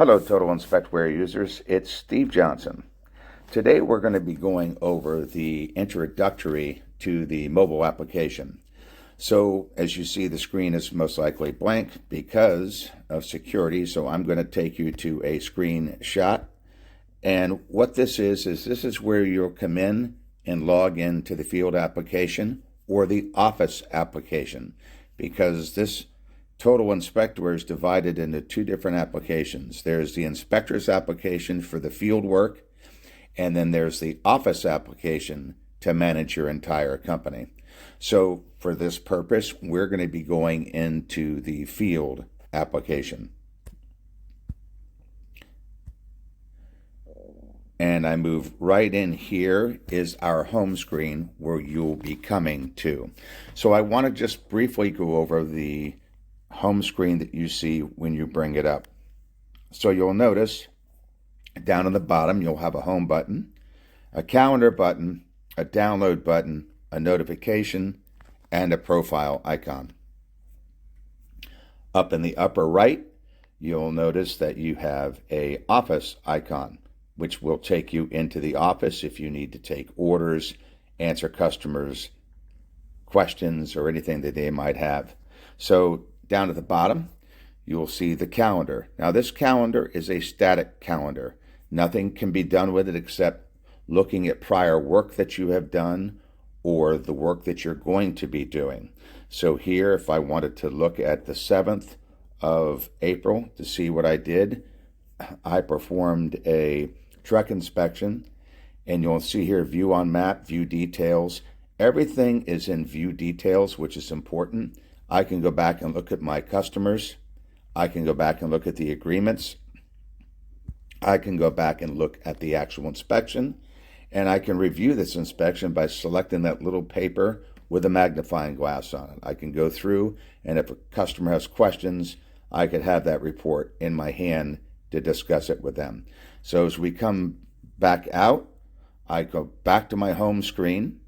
Hello, Total Inspectware users. It's Steve Johnson. Today we're going to be going over the introductory to the mobile application. So as you see, the screen is most likely blank because of security. So I'm going to take you to a screenshot. And what this is where you'll come in and log into the field application or the office application, because this Total Inspectware is divided into two different applications. There's the inspector's application for the field work, and then there's the office application to manage your entire company. So for this purpose, we're going to be going into the field application. And I move right in. Here is our home screen where you'll be coming to. So I want to just briefly go over the home screen that you see when you bring it up. So you'll notice down on the bottom you'll have a home button, a calendar button, a download button, a notification, and a profile icon. Up in the upper right, you'll notice that you have a office icon, which will take you into the office if you need to take orders, answer customers' questions, or anything that they might have. So down at the bottom, you'll see the calendar. Now, this calendar is a static calendar. Nothing can be done with it except looking at prior work that you have done or the work that you're going to be doing. So here, if I wanted to look at the 7th of April to see what I did, I performed a truck inspection, and you'll see here view on map, view details. Everything is in view details, which is important. I can go back and look at my customers. I can go back and look at the agreements. I can go back and look at the actual inspection, and I can review this inspection by selecting that little paper with a magnifying glass on it. I can go through, and if a customer has questions, I could have that report in my hand to discuss it with them. So as we come back out, I go back to my home screen,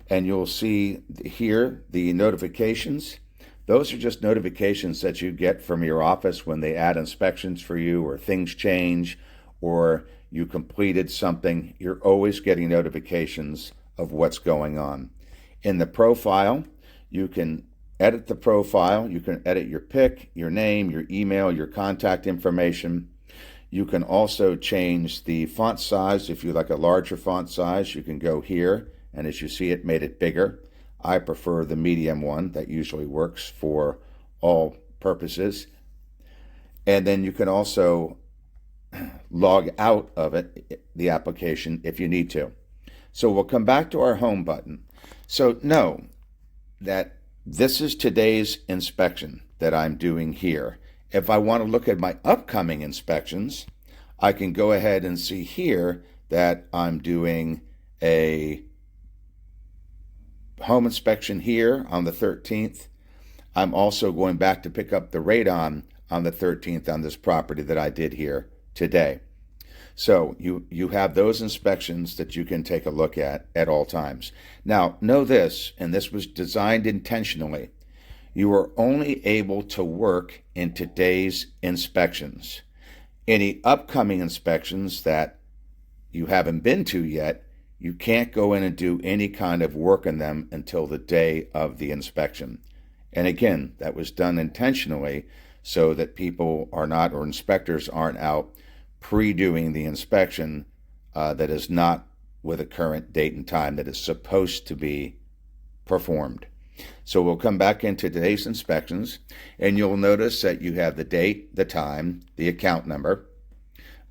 and you'll see here the notifications. Those are just notifications that you get from your office when they add inspections for you, or things change, or you completed something. You're always getting notifications of what's going on. In the profile, you can edit the profile. You can edit your pic, your name, your email, your contact information. You can also change the font size. If you like a larger font size, you can go here, and as you see, it made it bigger. I prefer the medium one. That usually works for all purposes. And then you can also log out of it, the application, if you need to. So we'll come back to our home button. So know that this is today's inspection that I'm doing here. If I want to look at my upcoming inspections, I can go ahead and see here that I'm doing a home inspection here on the 13th. I'm also going back to pick up the radon on the 13th on this property that I did here today. So you have those inspections that you can take a look at all times. Now, know this, and this was designed intentionally. You are only able to work in today's inspections. Any upcoming inspections that you haven't been to yet, you can't go in and do any kind of work on them until the day of the inspection. And again, that was done intentionally so that people are not, or inspectors aren't out pre-doing the inspection that is not with a current date and time that is supposed to be performed. So we'll come back into today's inspections, and you'll notice that you have the date, the time, the account number.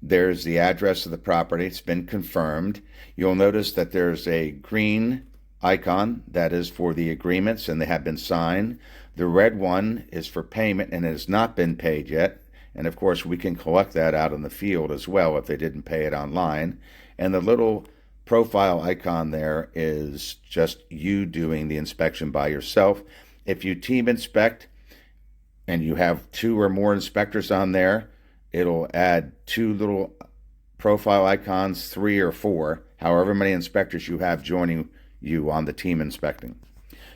There's the address of the property. It's been confirmed. You'll notice that there's a green icon that is for the agreements, and they have been signed. The red one is for payment, and it has not been paid yet. And of course, we can collect that out in the field as well if they didn't pay it online. And the little profile icon there is just you doing the inspection by yourself. If you team inspect and you have 2 or more inspectors on there, it'll add 2 little profile icons, 3 or 4, however many inspectors you have joining you on the team inspecting.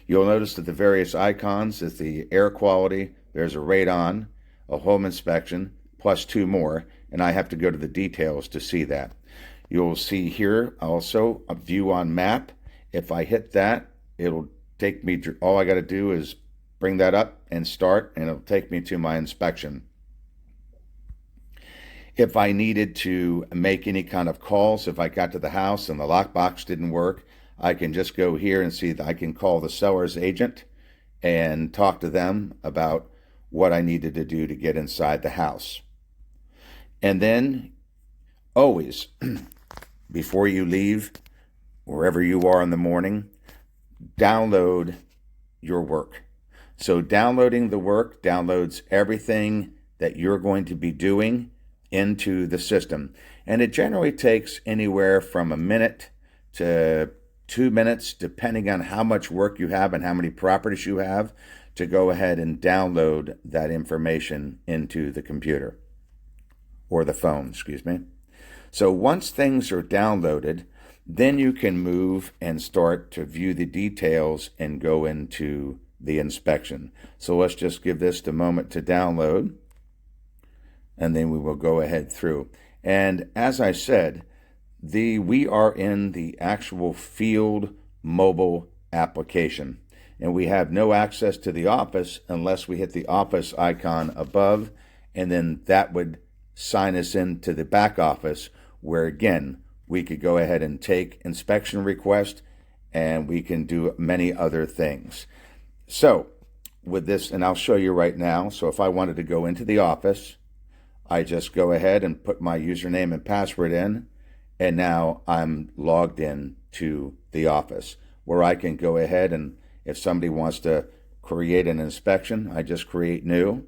You'll notice that the various icons is the air quality, there's a radon, a home inspection, plus 2 more, and I have to go to the details to see that. You'll see here also a view on map. If I hit that, it'll take me, all I got to do is bring that up and start, and it'll take me to my inspection. If I needed to make any kind of calls, if I got to the house and the lockbox didn't work, I can just go here and see that I can call the seller's agent and talk to them about what I needed to do to get inside the house. And then always, before you leave, wherever you are in the morning, download your work. So downloading the work downloads everything that you're going to be doing into the system. And it generally takes anywhere from a minute to 2 minutes, depending on how much work you have and how many properties you have, to go ahead and download that information into the computer or the phone, excuse me. So once things are downloaded, then you can move and start to view the details and go into the inspection. So let's just give this a moment to download, and then we will go ahead through. And as I said, we are in the actual field mobile application, and we have no access to the office unless we hit the office icon above, and then that would sign us into the back office, where again we could go ahead and take inspection requests, and we can do many other things. So with this, and I'll show you right now, so if I wanted to go into the office, I just go ahead and put my username and password in, and now I'm logged in to the office, where I can go ahead and if somebody wants to create an inspection, I just create new,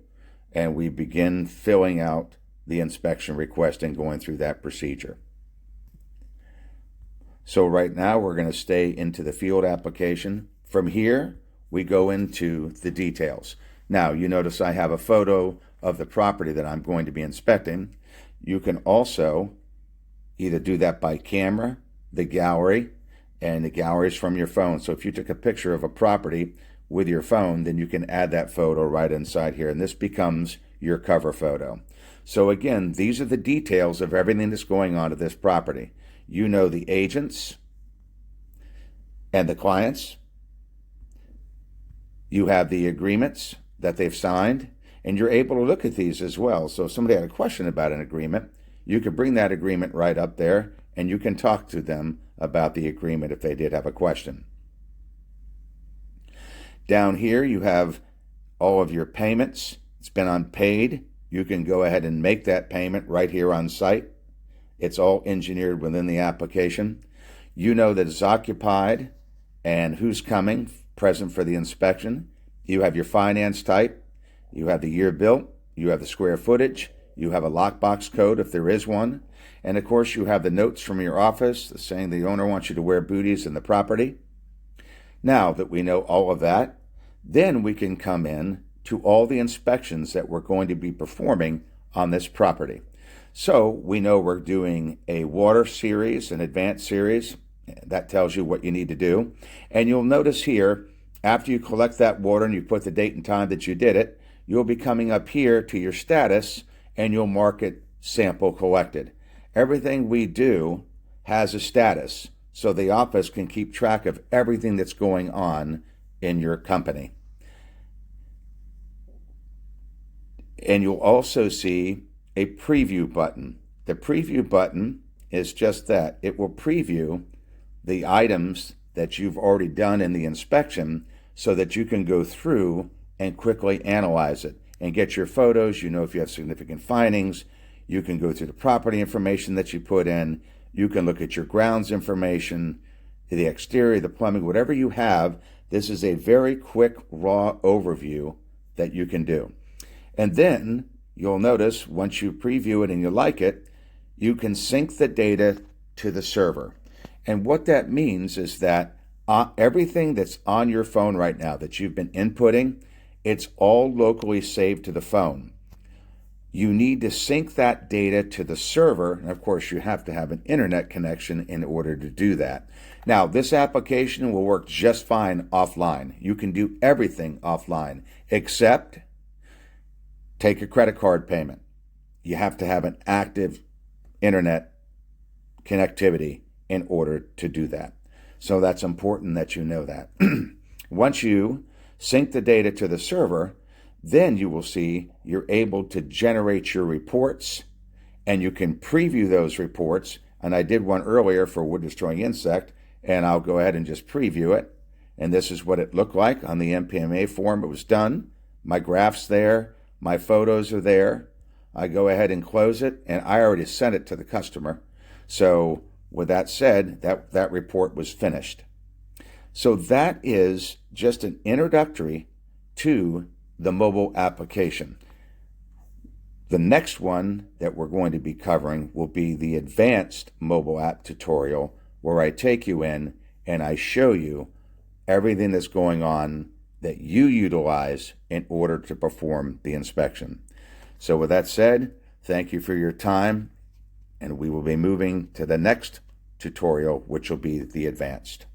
and we begin filling out the inspection request and going through that procedure. So right now we're going to stay into the field application. From here, we go into the details. Now you notice I have a photo of the property that I'm going to be inspecting. You can also either do that by camera, the gallery, and the gallery is from your phone. So if you took a picture of a property with your phone, then you can add that photo right inside here, and this becomes your cover photo. So again, these are the details of everything that's going on at this property. You know the agents and the clients. You have the agreements that they've signed, and you're able to look at these as well. So if somebody had a question about an agreement, you could bring that agreement right up there, and you can talk to them about the agreement if they did have a question. Down here, you have all of your payments. It's been unpaid. You can go ahead and make that payment right here on site. It's all engineered within the application. You know that it's occupied and who's coming, present for the inspection. You have your finance type. You have the year built. You have the square footage. You have a lockbox code if there is one. And of course, you have the notes from your office saying the owner wants you to wear booties in the property. Now that we know all of that, then we can come in to all the inspections that we're going to be performing on this property. So we know we're doing a water series, an advanced series. That tells you what you need to do. And you'll notice here, after you collect that water and you put the date and time that you did it, you'll be coming up here to your status, and you'll mark it sample collected. Everything we do has a status, so the office can keep track of everything that's going on in your company. And you'll also see a preview button. The preview button is just that. It will preview the items that you've already done in the inspection so that you can go through and quickly analyze it and get your photos. You know if you have significant findings. You can go through the property information that you put in. You can look at your grounds information, the exterior, the plumbing, whatever you have. This is a very quick, raw overview that you can do. And then you'll notice once you preview it and you like it, you can sync the data to the server. And what that means is that everything that's on your phone right now that you've been inputting, it's all locally saved to the phone. You need to sync that data to the server, and of course you have to have an internet connection in order to do that. Now, this application will work just fine offline. You can do everything offline, except take a credit card payment. you have to have an active internet connectivity in order to do that. So that's important that you know that. Once you sync the data to the server, then you will see you're able to generate your reports, and you can preview those reports. And I did one earlier for wood destroying insect, and I'll go ahead and just preview it. And this is what it looked like on the MPMA form. It was done. My graph's there. My photos are there. I go ahead and close it, and I already sent it to the customer. So with that said, that report was finished. So that is just an introductory to the mobile application. The next one that we're going to be covering will be the advanced mobile app tutorial, where I take you in and I show you everything that's going on that you utilize in order to perform the inspection. So with that said, thank you for your time, and we will be moving to the next tutorial, which will be the advanced.